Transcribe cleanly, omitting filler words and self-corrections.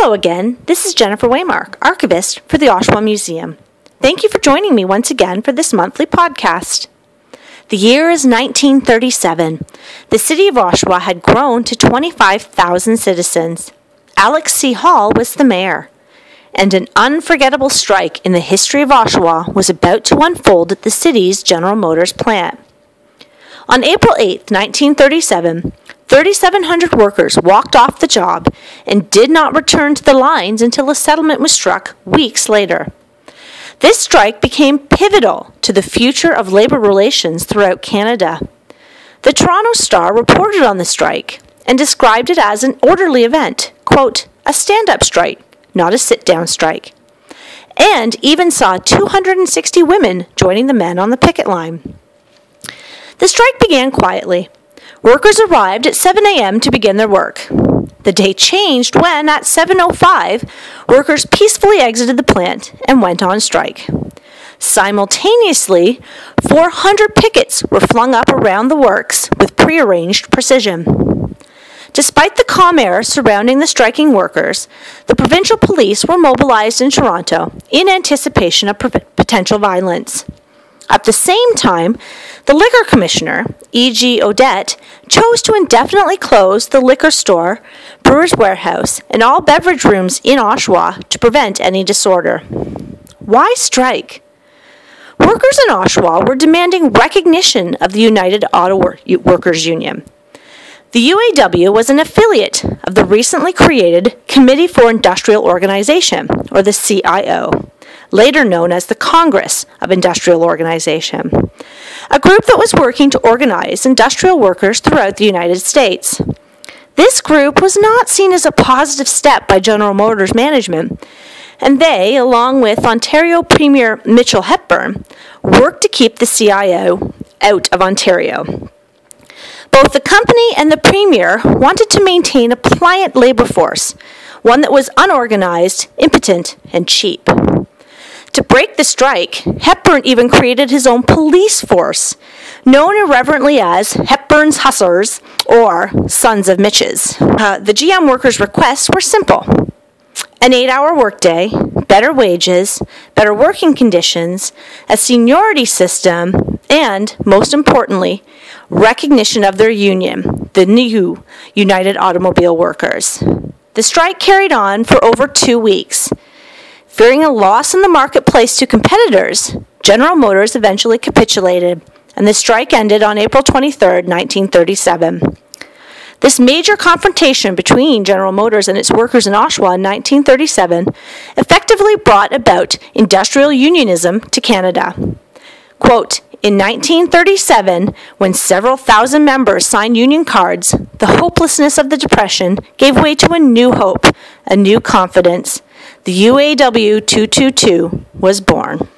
Hello again, this is Jennifer Waymark, archivist for the Oshawa Museum. Thank you for joining me once again for this monthly podcast. The year is 1937. The city of Oshawa had grown to 25,000 citizens. Alex C. Hall was the mayor, and an unforgettable strike in the history of Oshawa was about to unfold at the city's General Motors plant. On April 8, 1937, 3,700 workers walked off the job and did not return to the lines until a settlement was struck weeks later. This strike became pivotal to the future of labor relations throughout Canada. The Toronto Star reported on the strike and described it as an orderly event, quote, a stand-up strike, not a sit-down strike, and even saw 260 women joining the men on the picket line. The strike began quietly. Workers arrived at 7 a.m. to begin their work. The day changed when, at 7:05, workers peacefully exited the plant and went on strike. Simultaneously, 400 pickets were flung up around the works with prearranged precision. Despite the calm air surrounding the striking workers, the provincial police were mobilized in Toronto in anticipation of potential violence. At the same time, the Liquor Commissioner, E.G. Odette, chose to indefinitely close the liquor store, Brewer's Warehouse, and all beverage rooms in Oshawa to prevent any disorder. Why strike? Workers in Oshawa were demanding recognition of the United Auto Workers Union. The UAW was an affiliate of the recently created Committee for Industrial Organization, or the CIO, later known as the Congress of Industrial Organization, a group that was working to organize industrial workers throughout the United States. This group was not seen as a positive step by General Motors management, and they, along with Ontario Premier Mitchell Hepburn, worked to keep the CIO out of Ontario. Both the company and the Premier wanted to maintain a pliant labor force, one that was unorganized, impotent, and cheap. To break the strike, Hepburn even created his own police force, known irreverently as Hepburn's Hussars, or Sons of Mitches. The GM workers' requests were simple: an 8-hour workday, better wages, better working conditions, a seniority system, and, most importantly, recognition of their union, the new United Automobile Workers. The strike carried on for over 2 weeks. Fearing a loss in the marketplace to competitors, General Motors eventually capitulated, and the strike ended on April 23, 1937. This major confrontation between General Motors and its workers in Oshawa in 1937 effectively brought about industrial unionism to Canada. Quote, in 1937, when several thousand members signed union cards, the hopelessness of the Depression gave way to a new hope, a new confidence. The UAW 222 was born.